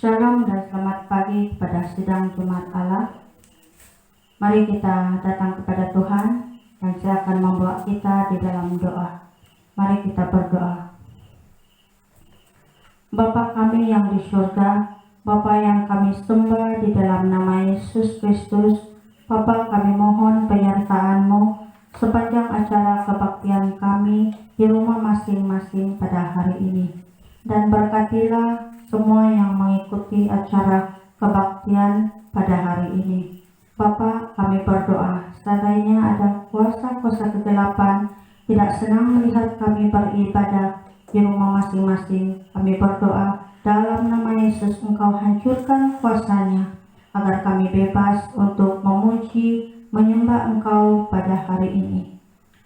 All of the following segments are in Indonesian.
Shalom dan selamat pagi kepada sidang Jumat Allah. Mari kita datang kepada Tuhan dan Dia akan membawa kita di dalam doa. Mari kita berdoa. Bapa kami yang di surga, Bapa yang kami sembah di dalam nama Yesus Kristus, Bapa kami mohon penyertaan-Mu sepanjang acara kebaktian kami di rumah masing-masing pada hari ini. Dan berkatilah semua yang mengikuti acara kebaktian pada hari ini. Bapa, kami berdoa, seandainya ada kuasa-kuasa kegelapan tidak senang melihat kami beribadah di rumah masing-masing, kami berdoa dalam nama Yesus Engkau hancurkan kuasanya, agar kami bebas untuk memuji, menyembah Engkau pada hari ini.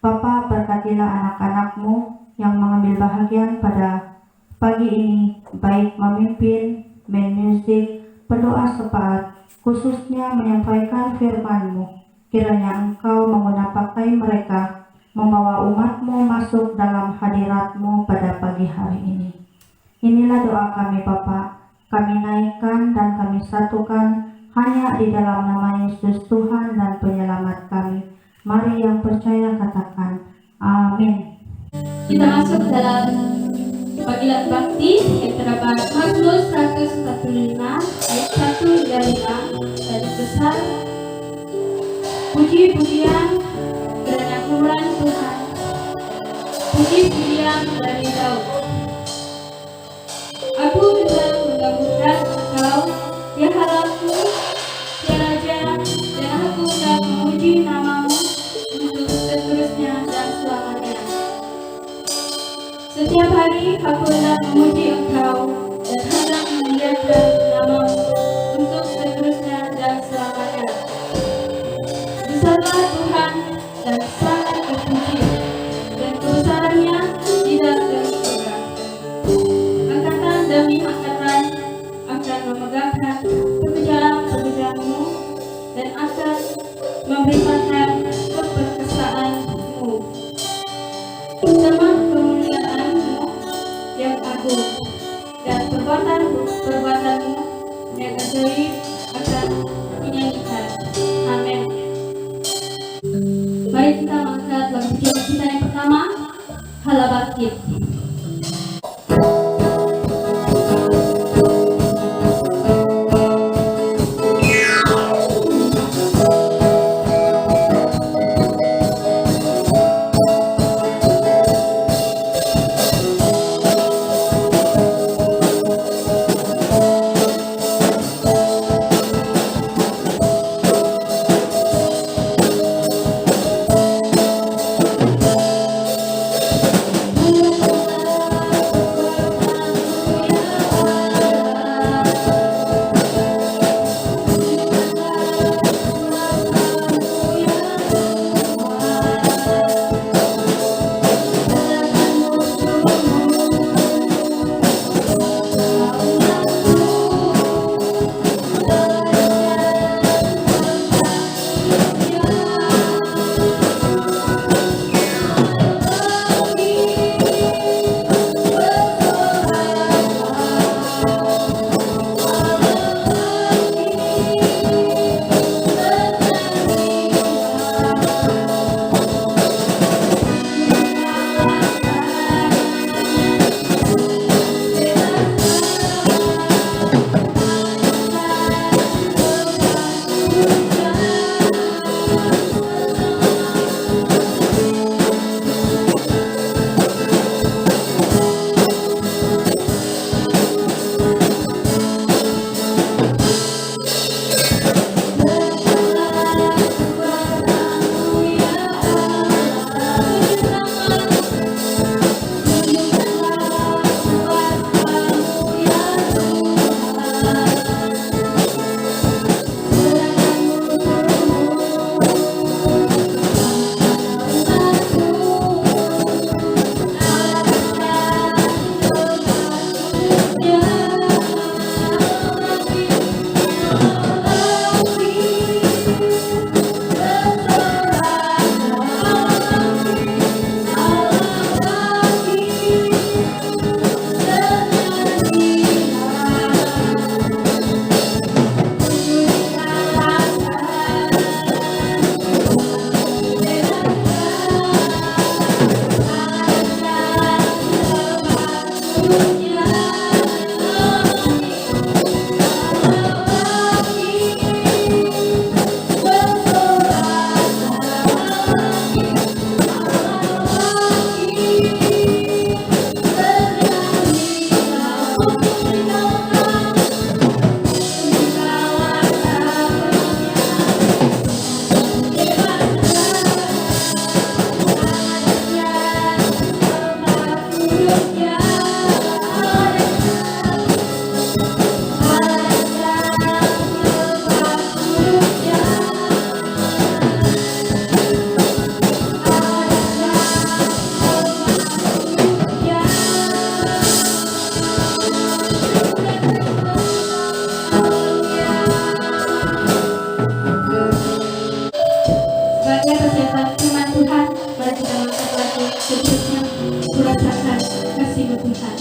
Bapa, berkatilah anak-anak-Mu yang mengambil bahagian pada pagi ini, baik memimpin, main music, berdoa sepakat, khususnya menyampaikan firman-Mu. Kiranya Engkau pakai mereka, membawa umat-Mu masuk dalam hadirat-Mu pada pagi hari ini. Inilah doa kami Bapa, kami naikkan dan kami satukan hanya di dalam nama Yesus Tuhan dan Penyelamat kami. Mari yang percaya katakan, amin. Kita masuk dalam panggilan bakti yang terdapat Mazmur 145 ayat 1 hingga 5 dan besar puji-pujian kerana Quran Tuhan, puji-pujian dari Daud. Aku hendak menggambungkan Engkau, ya Halakku, ya Raja, dan aku hendak memuji nama-Mu untuk seterusnya dan selamanya. Setiap hari aku hendak memuji Engkau dan hendak memuliakan nama-Mu untuk seterusnya dan selamanya. Besarlah Tuhan dan sangat terpuji, dan kebesarannya tidak terhingga. Angkatan demi angkatan akan memegahkan pekerjaan-pekerjaan-Mu dan akan memberitakan keperkasaan-Mu. Sama kemuliaan-Mu yang agung dan perbuatan-Mu yang ajaib akan dinyanyikan. Amin. Mari kita mengangkat lagu pujian kita yang pertama, Halabakti. firman Tuhan. Mari kita angkat lagu seterusnya, kurasakan kasih-Mu Tuhan.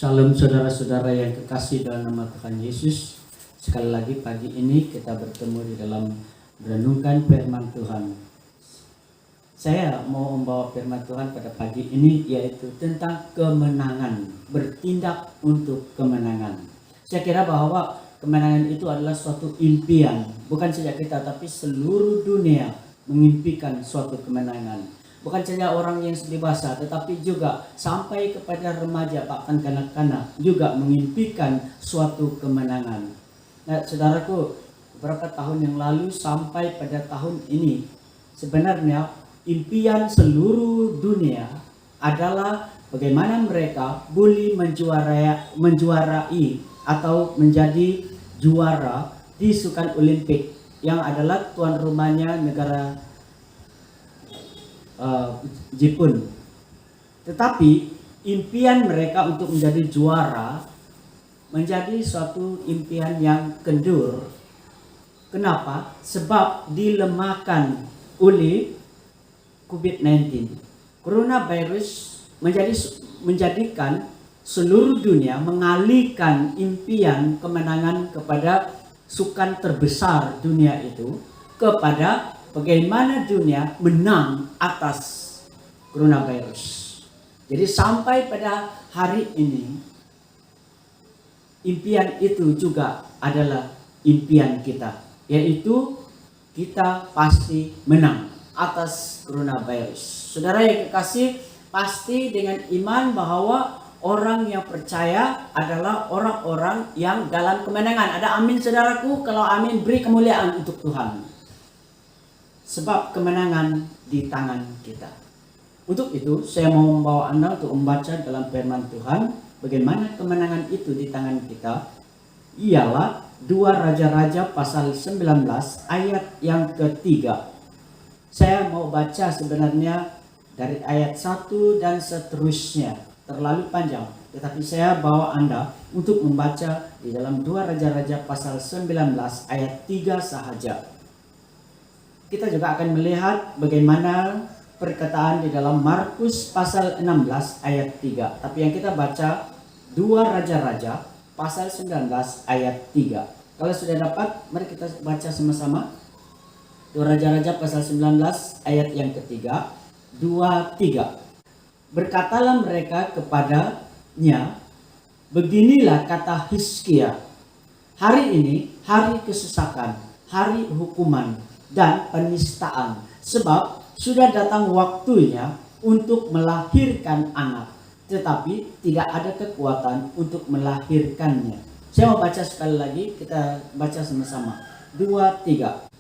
Salam saudara-saudara yang kekasih dalam nama Tuhan Yesus. Sekali lagi pagi ini kita bertemu di dalam merenungkan firman Tuhan. Saya mau membawa firman Tuhan pada pagi ini yaitu tentang kemenangan, bertindak untuk kemenangan. Saya kira bahwa kemenangan itu adalah suatu impian, bukan saja kita tapi seluruh dunia mengimpikan suatu kemenangan. Bukan saja orang yang dewasa, tetapi juga sampai kepada remaja, bahkan kanak-kanak juga mengimpikan suatu kemenangan. Nah, saudaraku, beberapa tahun yang lalu sampai pada tahun ini, sebenarnya impian seluruh dunia adalah bagaimana mereka boleh menjuarai atau menjadi juara di Sukan Olimpik yang adalah tuan rumahnya negara Jepun. Tetapi impian mereka untuk menjadi juara menjadi suatu impian yang kendur Kenapa? Sebab dilemahkan oleh COVID-19. Coronavirus menjadikan seluruh dunia mengalihkan impian kemenangan kepada sukan terbesar dunia itu kepada bagaimana dunia menang atas coronavirus. Jadi sampai pada hari ini impian itu juga adalah impian kita, yaitu kita pasti menang atas coronavirus. Saudara yang kekasih, pasti dengan iman bahwa orang yang percaya adalah orang-orang yang dalam kemenangan. Ada amin saudaraku? Kalau amin, beri kemuliaan untuk Tuhan. Sebab kemenangan di tangan kita. Untuk itu saya mau membawa Anda untuk membaca dalam firman Tuhan bagaimana kemenangan itu di tangan kita. Ialah 2 Raja-Raja pasal 19 ayat yang ketiga. Saya mau baca sebenarnya dari ayat 1 dan seterusnya. Terlalu panjang, tetapi saya bawa Anda untuk membaca di dalam 2 Raja-Raja pasal 19 ayat 3 sahaja. Kita juga akan melihat bagaimana perkataan di dalam Markus pasal 16 ayat 3. Tapi yang kita baca 2 Raja-Raja pasal 19 ayat 3. Kalau sudah dapat, mari kita baca sama-sama. 2 Raja-Raja pasal 19 ayat yang ketiga. 2, 3. Berkatalah mereka kepadanya, beginilah kata Hizkia, hari ini hari kesesakan, hari hukuman dan penistaan, sebab sudah datang waktunya untuk melahirkan anak, tetapi tidak ada kekuatan untuk melahirkannya. Saya mau baca sekali lagi, kita baca sama-sama. 2, 3.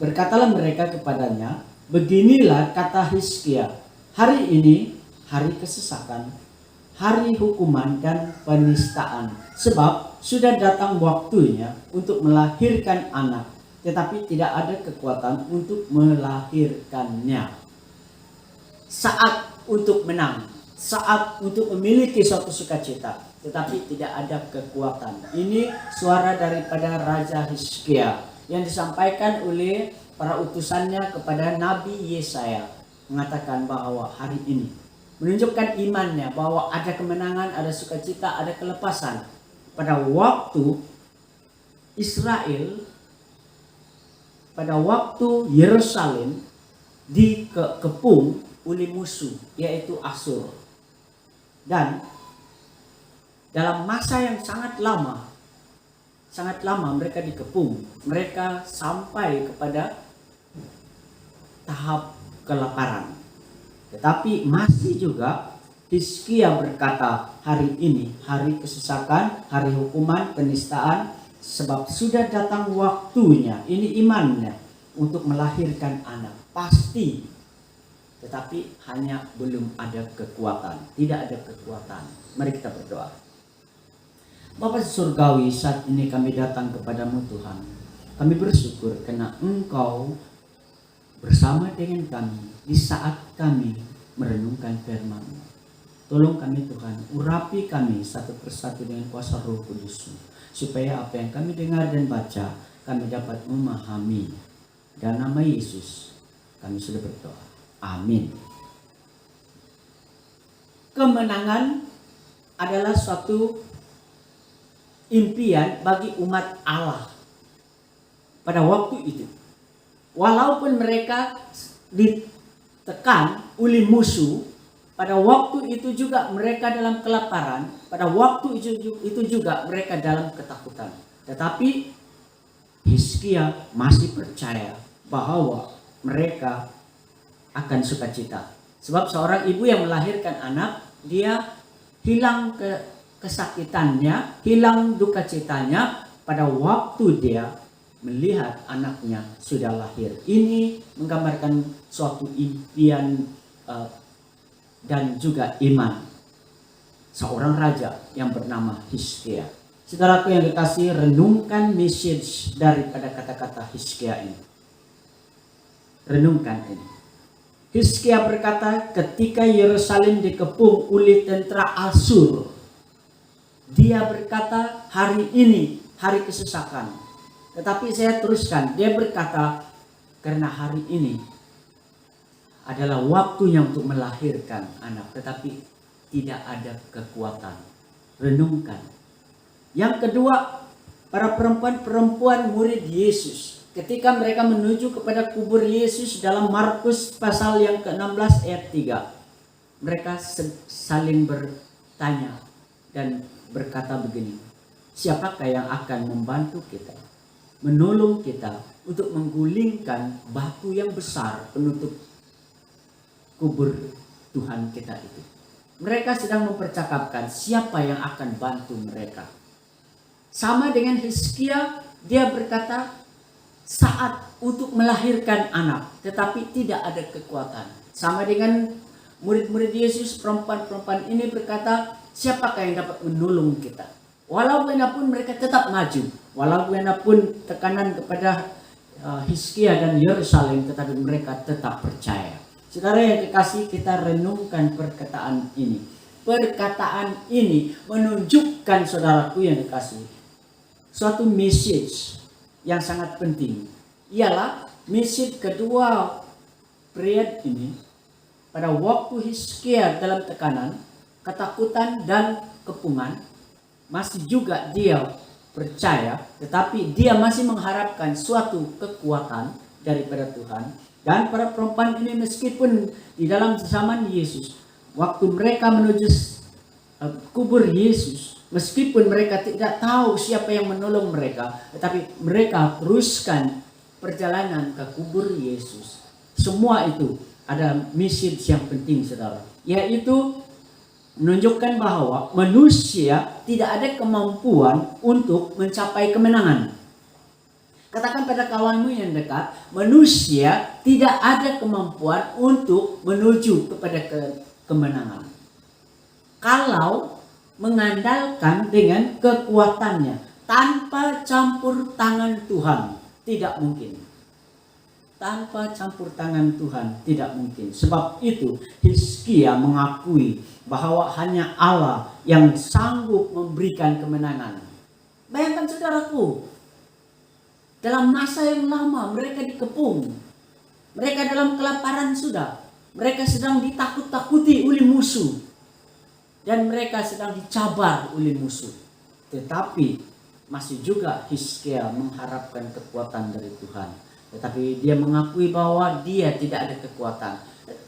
Berkatalah mereka kepadanya, beginilah kata Hizkia, hari ini hari kesesakan, hari hukuman dan penistaan, sebab sudah datang waktunya untuk melahirkan anak, tetapi tidak ada kekuatan untuk melahirkannya. Saat untuk menang, saat untuk memiliki suatu sukacita, tetapi tidak ada kekuatan. Ini suara daripada Raja Hizkia yang disampaikan oleh para utusannya kepada Nabi Yesaya, mengatakan bahwa hari ini menunjukkan imannya bahwa ada kemenangan, ada sukacita, ada kelepasan. Pada waktu Israel, pada waktu Yerusalem dikepung oleh musuh, yaitu Asyur. Dan dalam masa yang sangat lama mereka dikepung. Mereka sampai kepada tahap kelaparan. Tetapi masih juga Hizkia berkata, hari ini hari kesesakan, hari hukuman, penistaan, sebab sudah datang waktunya. Ini imannya untuk melahirkan anak. Pasti. Tetapi hanya belum ada kekuatan. Tidak ada kekuatan. Mari kita berdoa. Bapa surgawi, saat ini kami datang kepadamu Tuhan. Kami bersyukur karena Engkau bersama dengan kami di saat kami merenungkan firman-Mu. Tolong kami Tuhan, urapi kami satu persatu dengan kuasa Roh Kudus-Mu, supaya apa yang kami dengar dan baca kami dapat memahami. Dalam nama Yesus kami sudah berdoa. Amin. Kemenangan adalah suatu impian bagi umat Allah pada waktu itu. Walaupun mereka ditekan oleh musuh, pada waktu itu juga mereka dalam kelaparan, pada waktu itu juga mereka dalam ketakutan. Tetapi Hizkia masih percaya bahwa mereka akan sukacita. Sebab seorang ibu yang melahirkan anak, dia hilang kesakitannya, hilang duka citanya pada waktu dia melihat anaknya sudah lahir. Ini menggambarkan suatu impian dan juga iman seorang raja yang bernama Hizkia. Saudaraku yang dikasihi, renungkan message daripada kata-kata Hizkia ini. Renungkan ini. Hizkia berkata, ketika Yerusalem dikepung oleh tentara Asyur, dia berkata, hari ini hari kesesakan. Tetapi saya teruskan, dia berkata, karena hari ini adalah waktunya untuk melahirkan anak, tetapi tidak ada kekuatan. Renungkan. Yang kedua, para perempuan-perempuan murid Yesus, ketika mereka menuju kepada kubur Yesus dalam Markus pasal yang ke-16 ayat 3, mereka saling bertanya dan berkata begini, siapakah yang akan membantu kita, menolong kita untuk menggulingkan batu yang besar penutup kubur Tuhan kita itu. Mereka sedang mempercakapkan siapa yang akan bantu mereka. Sama dengan Hizkia, dia berkata saat untuk melahirkan anak, tetapi tidak ada kekuatan. Sama dengan murid-murid Yesus, perempuan-perempuan ini berkata, siapakah yang dapat menolong kita? Walaupun mereka tetap maju, walaupun tekanan kepada Hizkia dan Yerusalem, tetapi mereka tetap percaya. Saudara yang dikasih, kita renungkan perkataan ini. Perkataan ini menunjukkan, saudaraku yang dikasih, suatu message yang sangat penting. Ialah message kedua period ini. Pada waktu Hizkia dalam tekanan, ketakutan dan kepungan, masih juga dia percaya, tetapi dia masih mengharapkan suatu kekuatan daripada Tuhan. Dan para perempuan ini meskipun di dalam zaman Yesus, waktu mereka menuju kubur Yesus, meskipun mereka tidak tahu siapa yang menolong mereka, tetapi mereka teruskan perjalanan ke kubur Yesus. Semua itu ada message yang penting, saudara, yaitu menunjukkan bahwa manusia tidak ada kemampuan untuk mencapai kemenangan. Katakan pada kawanmu yang dekat, manusia tidak ada kemampuan untuk menuju kepada kemenangan. Kalau mengandalkan dengan kekuatannya, tanpa campur tangan Tuhan, tidak mungkin. Tanpa campur tangan Tuhan, tidak mungkin. Sebab itu, Hizkia mengakui bahwa hanya Allah yang sanggup memberikan kemenangan. Bayangkan saudaraku, dalam masa yang lama mereka dikepung, mereka dalam kelaparan sudah, mereka sedang ditakut-takuti oleh musuh, dan mereka sedang dicabar oleh musuh. Tetapi masih juga Hizkia mengharapkan kekuatan dari Tuhan. Tetapi dia mengakui bahwa dia tidak ada kekuatan.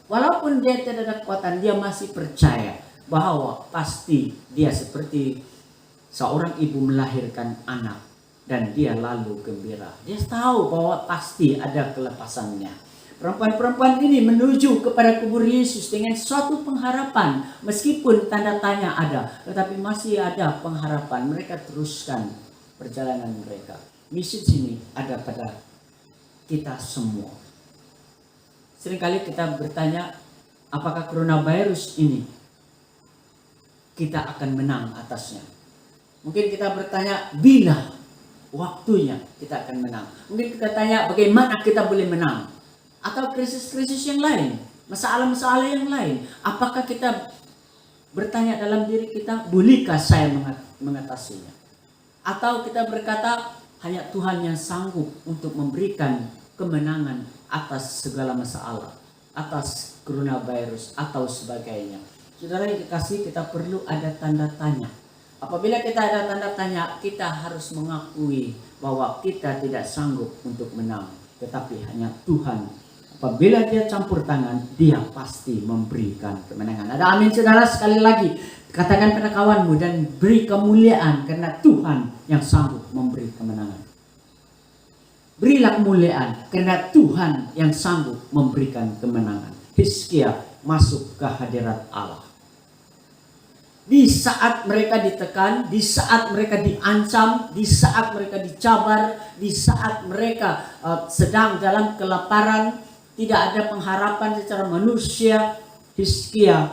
Walaupun dia tidak ada kekuatan, dia masih percaya bahwa pasti dia seperti seorang ibu melahirkan anak. Dan dia lalu gembira. Dia tahu bahwa pasti ada kelepasannya. Perempuan-perempuan ini menuju kepada kubur Yesus dengan suatu pengharapan. Meskipun tanda tanya ada, tetapi masih ada pengharapan. Mereka teruskan perjalanan mereka. Misi ini ada pada kita semua. Seringkali kita bertanya, apakah coronavirus ini kita akan menang atasnya? Mungkin kita bertanya, bila waktunya kita akan menang. Mungkin kita tanya bagaimana kita boleh menang. Atau krisis-krisis yang lain, masalah-masalah yang lain. Apakah kita bertanya dalam diri kita, bolehkah saya mengatasinya? Atau kita berkata, hanya Tuhan yang sanggup untuk memberikan kemenangan atas segala masalah, atas coronavirus atau sebagainya. Saudara yang dikasih, kita perlu ada tanda tanya. Apabila kita ada tanda tanya, kita harus mengakui bahwa kita tidak sanggup untuk menang. Tetapi hanya Tuhan, apabila dia campur tangan, dia pasti memberikan kemenangan. Ada amin saudara, sekali lagi. Katakan pada kawanmu dan beri kemuliaan karena Tuhan yang sanggup memberi kemenangan. Berilah kemuliaan karena Tuhan yang sanggup memberikan kemenangan. Hizkia masuk ke hadirat Allah. Di saat mereka ditekan, di saat mereka diancam, di saat mereka dicabar, di saat mereka sedang dalam kelaparan, tidak ada pengharapan secara manusia, Hizkia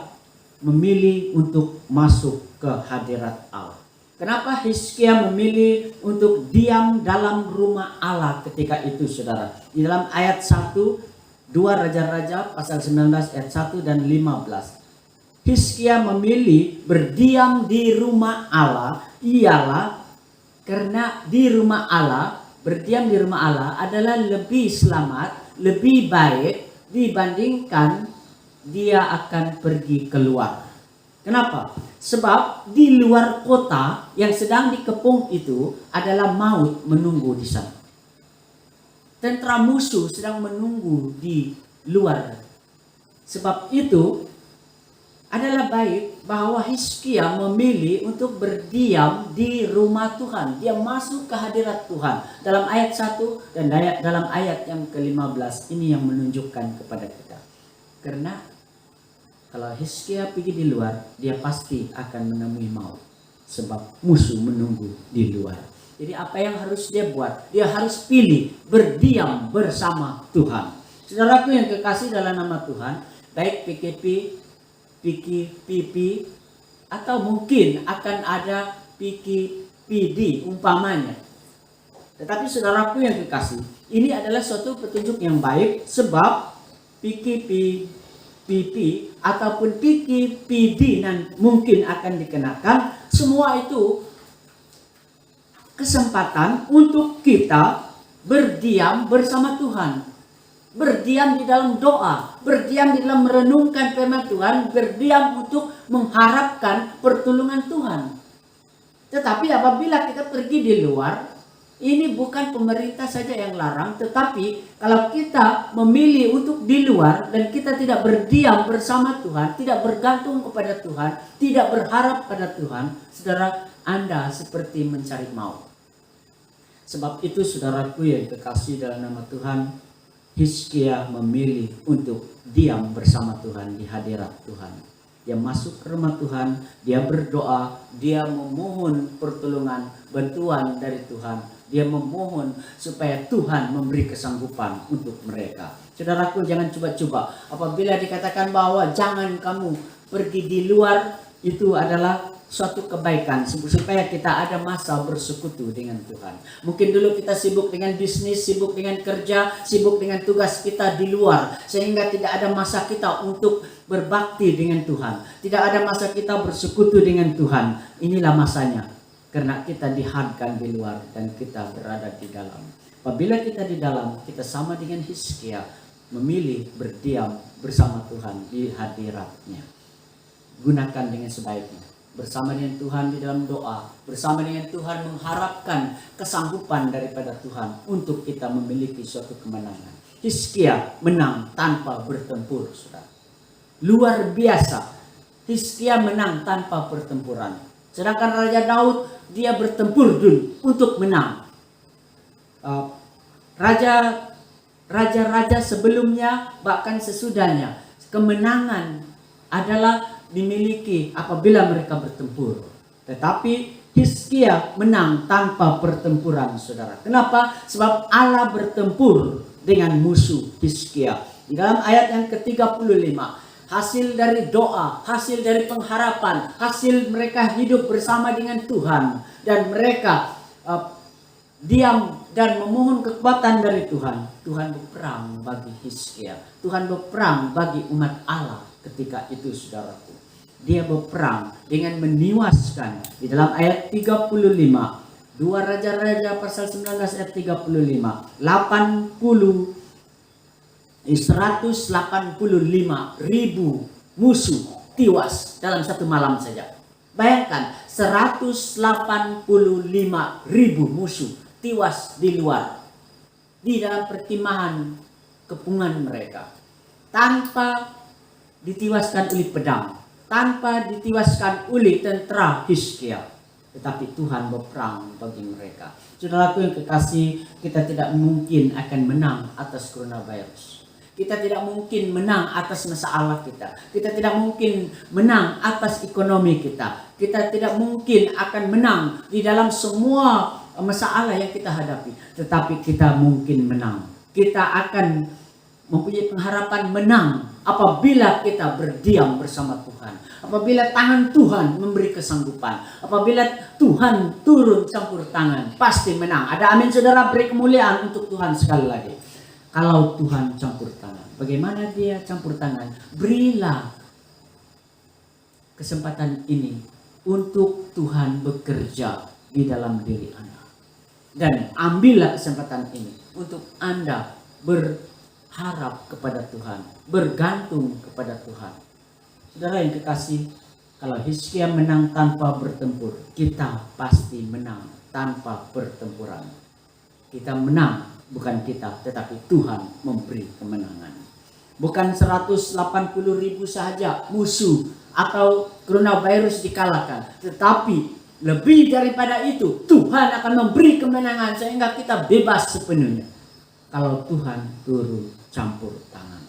memilih untuk masuk ke hadirat Allah. Kenapa Hizkia memilih untuk diam dalam rumah Allah ketika itu, saudara? Di dalam ayat 1, 2 Raja-Raja pasal 19 ayat 1 dan 15. Hizkia memilih berdiam di rumah Allah ialah karena di rumah Allah berdiam di rumah Allah adalah lebih selamat, lebih baik dibandingkan dia akan pergi keluar. Kenapa? Sebab di luar kota yang sedang dikepung itu adalah maut menunggu di sana. Tentara musuh sedang menunggu di luar. Sebab itu adalah baik bahwa Hizkia memilih untuk berdiam di rumah Tuhan. Dia masuk ke hadirat Tuhan. Dalam ayat 1 dan dalam ayat yang ke-15 ini yang menunjukkan kepada kita. Karena kalau Hizkia pergi di luar, dia pasti akan menemui maut. Sebab musuh menunggu di luar. Jadi apa yang harus dia buat? Dia harus pilih berdiam bersama Tuhan. Saudaraku yang kekasih dalam nama Tuhan, baik PKP, PKPP, atau mungkin akan ada PKPD umpamanya. Tetapi saudaraku yang kekasih, ini adalah suatu petunjuk yang baik sebab PKPP ataupun PKPD mungkin akan dikenakan. Semua itu kesempatan untuk kita berdiam bersama Tuhan. Berdiam di dalam doa, berdiam di dalam merenungkan firman Tuhan, berdiam untuk mengharapkan pertolongan Tuhan. Tetapi apabila kita pergi di luar, ini bukan pemerintah saja yang larang, tetapi kalau kita memilih untuk di luar dan kita tidak berdiam bersama Tuhan, tidak bergantung kepada Tuhan, tidak berharap pada Tuhan, saudara, Anda seperti mencari maut. Sebab itu saudaraku yang kekasih dalam nama Tuhan, Hizkia memilih untuk diam bersama Tuhan di hadirat Tuhan. Dia masuk ke rumah Tuhan, dia berdoa, dia memohon pertolongan, bantuan dari Tuhan. Dia memohon supaya Tuhan memberi kesanggupan untuk mereka. Saudaraku, jangan coba-coba. Apabila dikatakan bahwa jangan kamu pergi di luar, itu adalah suatu kebaikan supaya kita ada masa bersekutu dengan Tuhan. Mungkin dulu kita sibuk dengan bisnis, sibuk dengan kerja, sibuk dengan tugas kita di luar, sehingga tidak ada masa kita untuk berbakti dengan Tuhan. Tidak ada masa kita bersekutu dengan Tuhan. Inilah masanya, karena kita dihadapkan di luar dan kita berada di dalam. Apabila kita di dalam, kita sama dengan Hizkia, memilih berdiam bersama Tuhan di hadiratnya. Gunakan dengan sebaiknya. Bersama dengan Tuhan di dalam doa, bersama dengan Tuhan mengharapkan kesanggupan daripada Tuhan untuk kita memiliki suatu kemenangan. Hizkia menang tanpa bertempur, saudara. Luar biasa. Hizkia menang tanpa pertempuran. Sedangkan Raja Daud, dia bertempur dulu untuk menang. Raja-raja sebelumnya bahkan sesudahnya, kemenangan adalah dimiliki apabila mereka bertempur. Tetapi Hizkia menang tanpa pertempuran, saudara. Kenapa? Sebab Allah bertempur dengan musuh Hizkia. Di dalam ayat yang ke-35, hasil dari doa, hasil dari pengharapan, hasil mereka hidup bersama dengan Tuhan, dan mereka diam dan memohon kekuatan dari Tuhan. Tuhan berperang bagi Hizkia. Tuhan berperang bagi umat Allah ketika itu, saudaraku. Dia berperang dengan meniwaskan. Di dalam ayat 35, 2 Raja-Raja pasal 19 ayat 35, 185 ribu musuh tewas dalam satu malam saja. Bayangkan, 185 ribu musuh tewas di luar, di dalam perkemahan kepungan mereka, tanpa ditiwaskan oleh pedang, tanpa ditiwaskan oleh tentara Hizkia. Tetapi Tuhan berperang bagi mereka. Saudaraku yang kekasih, kita tidak mungkin akan menang atas coronavirus. Kita tidak mungkin menang atas masalah kita. Kita tidak mungkin menang atas ekonomi kita. Kita tidak mungkin akan menang di dalam semua masalah yang kita hadapi. Tetapi kita mungkin menang. Kita akan mempunyai pengharapan menang apabila kita berdiam bersama Tuhan. Apabila tangan Tuhan memberi kesanggupan. Apabila Tuhan turun campur tangan, pasti menang. Ada amin, saudara. Beri kemuliaan untuk Tuhan sekali lagi. Kalau Tuhan campur tangan, bagaimana dia campur tangan? Berilah kesempatan ini untuk Tuhan bekerja di dalam diri Anda. Dan ambillah kesempatan ini untuk Anda berharap kepada Tuhan, bergantung kepada Tuhan. Saudara yang kekasih, kalau Hizkia menang tanpa bertempur, kita pasti menang tanpa pertempuran. Kita menang, bukan kita, tetapi Tuhan memberi kemenangan. Bukan 180.000 saja musuh atau coronavirus dikalahkan, tetapi lebih daripada itu, Tuhan akan memberi kemenangan sehingga kita bebas sepenuhnya kalau Tuhan turut campur tangan.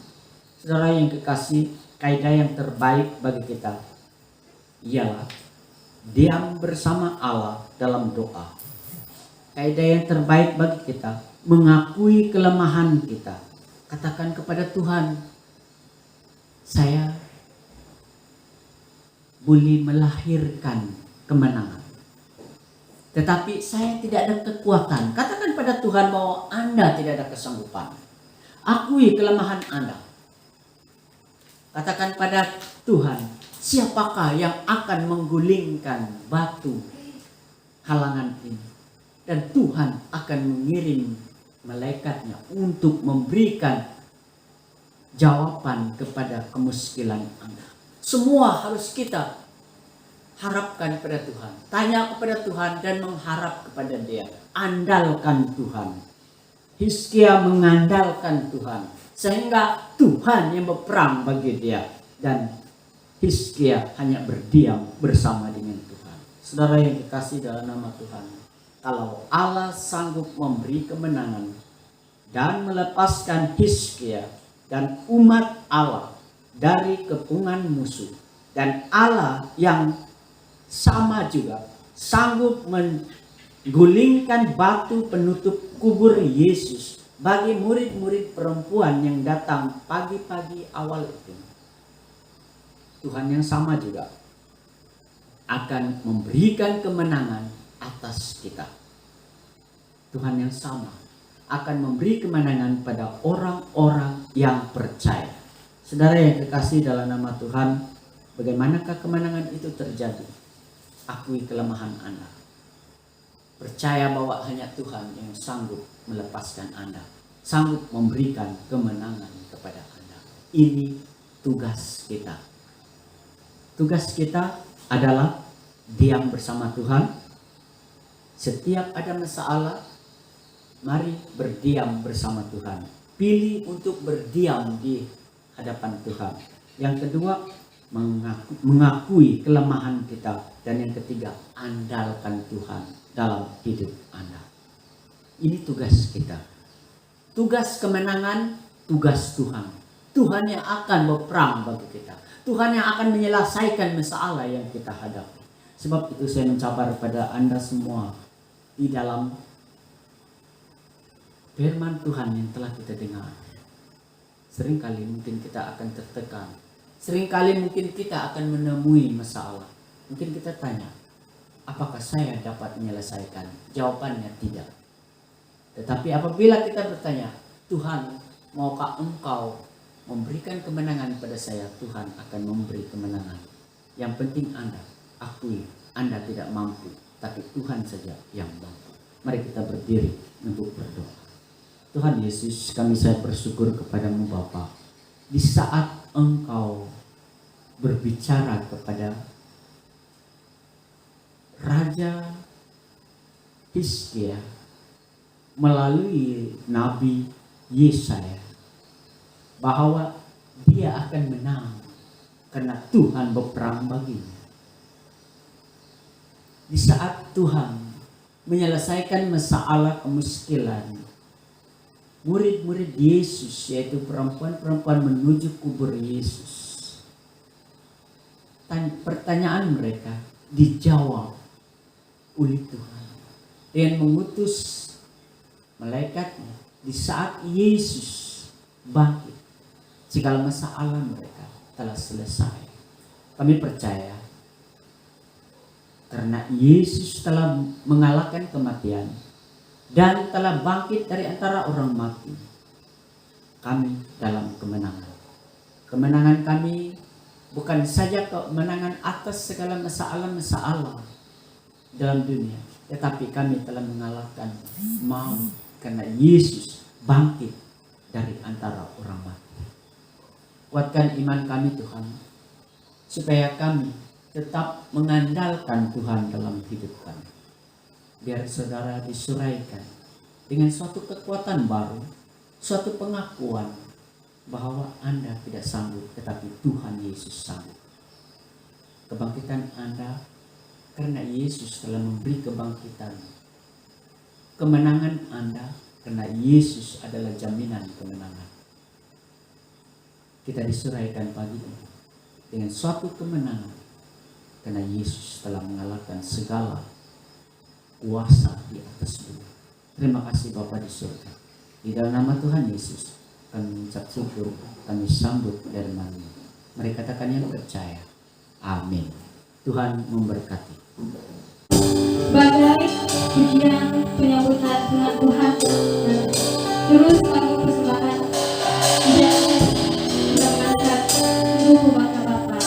Saudara yang kekasih, kaidah yang terbaik bagi kita ialah diam bersama Allah dalam doa. Kaidah yang terbaik bagi kita mengakui kelemahan kita. Katakan kepada Tuhan, saya boleh melahirkan kemenangan, tetapi saya tidak ada kekuatan. Katakan pada Tuhan bahwa Anda tidak ada kesanggupan. Akui kelemahan Anda. Katakan pada Tuhan, siapakah yang akan menggulingkan batu halangan ini? Dan Tuhan akan mengirim malaikatnya untuk memberikan jawaban kepada kemuskilan Anda. Semua harus kita harapkan kepada Tuhan. Tanya kepada Tuhan dan mengharap kepada Dia. Andalkan Tuhan. Hizkia mengandalkan Tuhan. Sehingga Tuhan yang berperang bagi dia. Dan Hizkia hanya berdiam bersama dengan Tuhan. Saudara yang dikasih dalam nama Tuhan, kalau Allah sanggup memberi kemenangan dan melepaskan Hizkia dan umat Allah dari kepungan musuh, dan Allah yang sama juga sanggup menggulingkan batu penutup kubur Yesus bagi murid-murid perempuan yang datang pagi-pagi awal itu, Tuhan yang sama juga akan memberikan kemenangan atas kita. Tuhan yang sama akan memberi kemenangan pada orang-orang yang percaya. Saudara yang kekasih dalam nama Tuhan, bagaimanakah kemenangan itu terjadi? Akui kelemahan Anda. Percaya bahwa hanya Tuhan yang sanggup melepaskan Anda, sanggup memberikan kemenangan kepada Anda. Ini tugas kita. Tugas kita adalah diam bersama Tuhan. Setiap ada masalah, mari berdiam bersama Tuhan. Pilih untuk berdiam di hadapan Tuhan. Yang kedua, mengakui kelemahan kita. Dan yang ketiga, andalkan Tuhan dalam hidup Anda. Ini tugas kita. Tugas kemenangan, tugas Tuhan. Tuhan yang akan berperang bagi kita. Tuhan yang akan menyelesaikan masalah yang kita hadapi. Sebab itu saya mencabar pada Anda semua di dalam firman Tuhan yang telah kita dengar. Seringkali mungkin kita akan tertekan. Seringkali mungkin kita akan menemui masalah. Mungkin kita tanya, apakah saya dapat menyelesaikan? Jawabannya tidak. Tetapi apabila kita bertanya, Tuhan, maukah Engkau memberikan kemenangan pada saya? Tuhan akan memberi kemenangan. Yang penting Anda akui Anda tidak mampu, tapi Tuhan saja yang mampu. Mari kita berdiri untuk berdoa. Tuhan Yesus, saya bersyukur kepadamu Bapa. Di saat Engkau berbicara kepada Raja Hizkia melalui Nabi Yesaya bahwa dia akan menang karena Tuhan berperang baginya. Di saat Tuhan menyelesaikan masalah kemiskinan, murid-murid Yesus, yaitu perempuan-perempuan menuju kubur Yesus. Pertanyaan mereka dijawab oleh Tuhan dengan mengutus malaikatnya. Di saat Yesus bangkit, segala masalah mereka telah selesai. Kami percaya karena Yesus telah mengalahkan kematian dan telah bangkit dari antara orang mati, kami dalam kemenangan. Kemenangan kami bukan saja kemenangan atas segala masalah-masalah dalam dunia, tetapi kami telah mengalahkan maut karena Yesus bangkit dari antara orang mati. Kuatkan iman kami Tuhan, supaya kami tetap mengandalkan Tuhan dalam hidup kami. Biar saudara disuraikan dengan suatu kekuatan baru, suatu pengakuan bahwa Anda tidak sanggup, tetapi Tuhan Yesus sanggup. Kebangkitan Anda karena Yesus telah memberi kebangkitan. Kemenangan Anda karena Yesus adalah jaminan kemenangan. Kita disuraikan pagi ini dengan suatu kemenangan karena Yesus telah mengalahkan segala kuasa di atas bumi. Terima kasih Bapa di surga. Di dalam nama Tuhan Yesus kami mengucap syukur, kami sambut firman-Mu. Mari katakan yang percaya. Amin. Tuhan memberkati. Sebagai pujian penyambutan dengan Tuhan, terus kami persembahkan pujian mendapatkan Ibu Bapa Bapa.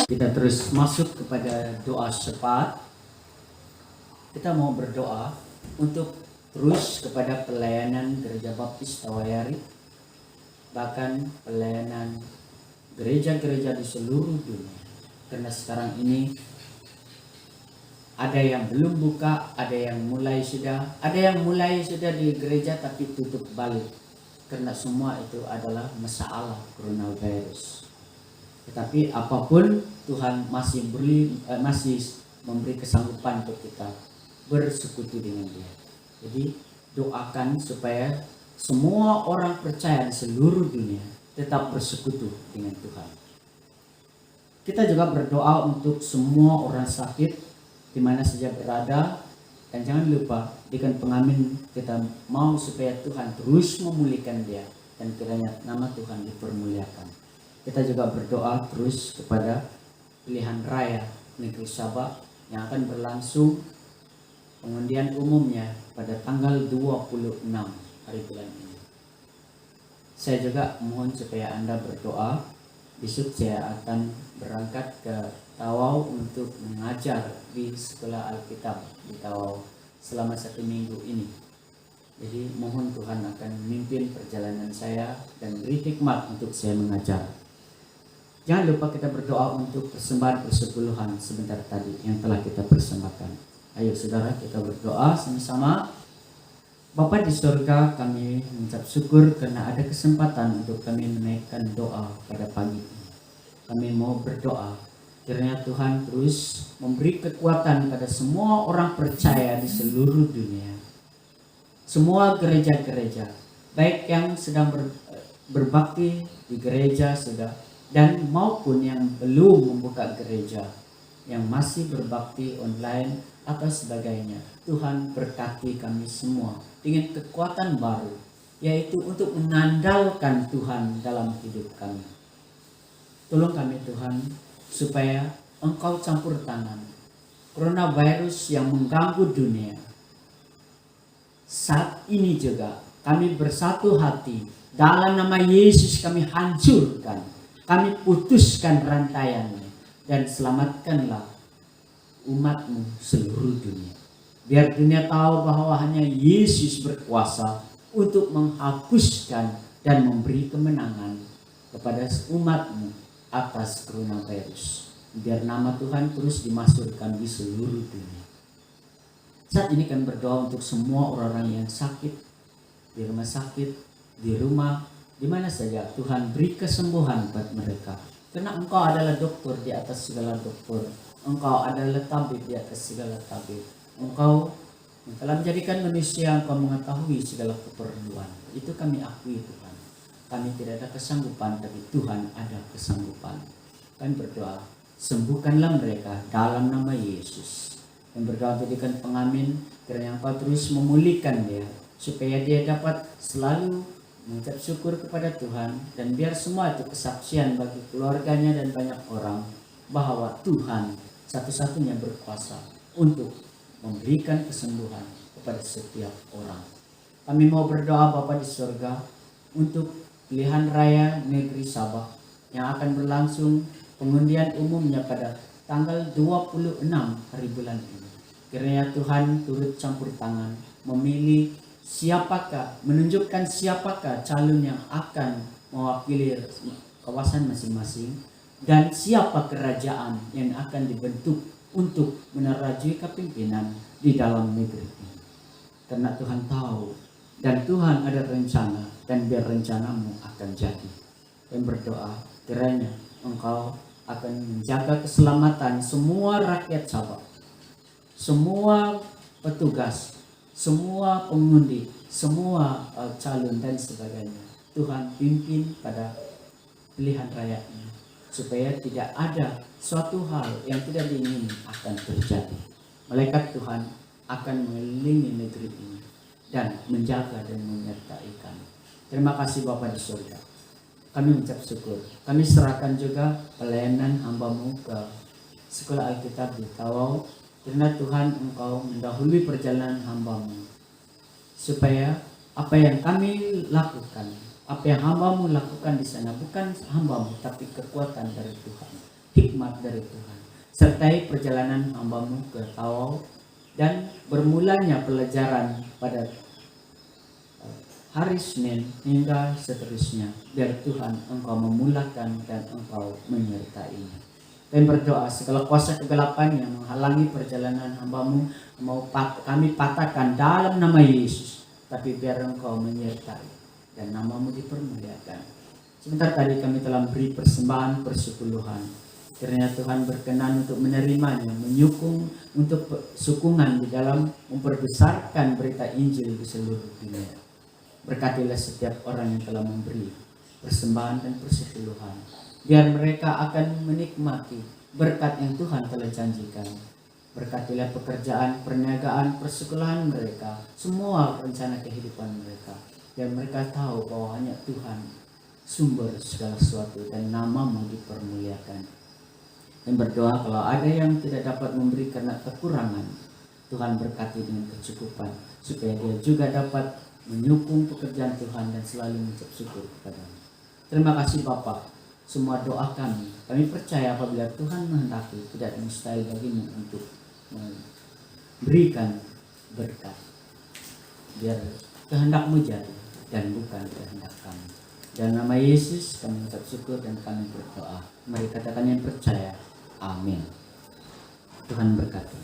Kita terus masuk kepada doa syafaat. Kita mau berdoa untuk terus kepada pelayanan Gereja Baptis Tawayari, bahkan pelayanan gereja-gereja di seluruh dunia. Karena sekarang ini ada yang belum buka, ada yang mulai sudah di gereja tapi tutup balik. Karena semua itu adalah masalah coronavirus. Tetapi apapun Tuhan masih memberi kesanggupan untuk kita bersekutu dengan Dia. Jadi doakan supaya semua orang percaya di seluruh dunia tetap bersekutu dengan Tuhan. Kita juga berdoa untuk semua orang sakit di mana saja berada, dan jangan lupa dengan pengamin kita mau supaya Tuhan terus memulihkan dia dan kiranya nama Tuhan dipermuliakan. Kita juga berdoa terus kepada pilihan raya negeri Sabah yang akan berlangsung pengundian umumnya pada tanggal 26 hari bulan ini. Saya juga mohon supaya Anda berdoa. Besok saya akan berangkat ke Tawau untuk mengajar di sekolah Alkitab di Tawau selama 1 minggu ini. Jadi mohon Tuhan akan memimpin perjalanan saya dan beri hikmat untuk saya mengajar. Jangan lupa kita berdoa untuk persembahan persepuluhan sebentar tadi yang telah kita persembahkan. Ayo saudara, kita berdoa sama-sama. Bapa di surga, kami mengucap syukur karena ada kesempatan untuk kami menaikkan doa pada pagi ini. Kami mau berdoa kiranya Tuhan terus memberi kekuatan pada semua orang percaya di seluruh dunia. Semua gereja-gereja, baik yang sedang berbakti di gereja sudah, dan maupun yang belum membuka gereja, yang masih berbakti online atau sebagainya. Tuhan berkati kami semua dengan kekuatan baru, yaitu untuk mengandalkan Tuhan dalam hidup kami. Tolong kami Tuhan, supaya Engkau campur tangan coronavirus yang mengganggu dunia. Saat ini juga kami bersatu hati, dalam nama Yesus kami hancurkan, kami putuskan rantaiannya, dan selamatkanlah umat-Mu seluruh dunia. Biar dunia tahu bahwa hanya Yesus berkuasa untuk menghapuskan dan memberi kemenangan kepada umat-Mu atas coronavirus. Biar nama Tuhan terus dimasyhurkan di seluruh dunia. Saat ini kami berdoa untuk semua orang-orang yang sakit, di rumah sakit, di rumah, di mana saja. Tuhan beri kesembuhan buat mereka. Karena Engkau adalah dokter di atas segala dokter. Engkau adalah tabib di atas segala tabib. Engkau yang telah menjadikan manusia, Engkau mengetahui segala keperluan. Itu kami akui Tuhan. Kami tidak ada kesanggupan, tapi Tuhan ada kesanggupan. Kami berdoa, sembuhkanlah mereka dalam nama Yesus. Yang berdoa jadikan pengamin, kiranya Engkau terus memulihkan dia, supaya dia dapat selalu mengucap syukur kepada Tuhan, dan biar semua itu kesaksian bagi keluarganya dan banyak orang bahwa Tuhan satu-satunya berkuasa untuk memberikan kesembuhan kepada setiap orang. Kami mau berdoa Bapa di surga untuk pilihan raya negeri Sabah yang akan berlangsung pengundian umumnya pada tanggal 26 hari bulan ini. Kiranya Tuhan turut campur tangan, memilih siapakah, menunjukkan siapakah calon yang akan mewakili kawasan masing-masing, dan siapa kerajaan yang akan dibentuk untuk menerajui kepimpinan di dalam negeri ini. Karena Tuhan tahu, dan Tuhan ada rencana, dan biar rencanamu akan jadi. Dan berdoa, kiranya Engkau akan menjaga keselamatan semua rakyat Sabah, semua petugas, semua pengundi, semua calon dan sebagainya. Tuhan pimpin pada pilihan raya ini, supaya tidak ada suatu hal yang tidak diingini akan terjadi. Malaikat Tuhan akan mengelilingi negeri ini dan menjaga dan menyertai kami. Terima kasih Bapa di surga. Kami mengucap syukur. Kami serahkan juga pelayanan hamba-Mu ke sekolah Alkitab di Tawau. Karena Tuhan Engkau mendahului perjalanan hamba-Mu, supaya apa yang kami lakukan, apa yang hamba-Mu lakukan di sana, bukan hamba-Mu tapi kekuatan dari Tuhan, hikmat dari Tuhan. Sertai perjalanan hamba-Mu ke Tawau, dan bermulanya pelajaran pada hari Senin hingga seterusnya. Biar Tuhan Engkau memulakan dan Engkau menyertainya. Dan berdoa segala kuasa kegelapan yang menghalangi perjalanan hamba-Mu kami patahkan dalam nama Yesus. Tapi biar Engkau menyertai dan nama-Mu dipermuliakan. Sebentar tadi kami telah beri persembahan persepuluhan. Kiranya Tuhan berkenan untuk menerimanya, menyukung untuk sukungan di dalam memperbesarkan berita Injil di seluruh dunia. Berkatilah setiap orang yang telah memberi persembahan dan persepuluhan, biar mereka akan menikmati berkat yang Tuhan telah janjikan. Berkatilah pekerjaan, perniagaan, persekolahan mereka, semua rencana kehidupan mereka, biar mereka tahu bahwa hanya Tuhan sumber segala sesuatu dan nama-Mu dipermuliakan. Dan berdoa kalau ada yang tidak dapat memberi karena kekurangan, Tuhan berkati dengan kecukupan, supaya dia juga dapat menyokong pekerjaan Tuhan dan selalu mengucap syukur kepadamu. Terima kasih Bapa. Semua doa kami percaya apabila Tuhan menghendaki, tidak mustahil bagimu untuk memberikan berkat. Biar kehendak-Mu jadi dan bukan kehendak kami. Dalam nama Yesus kami mengucap syukur dan kami berdoa. Mari katakan yang percaya. Amin. Tuhan berkati.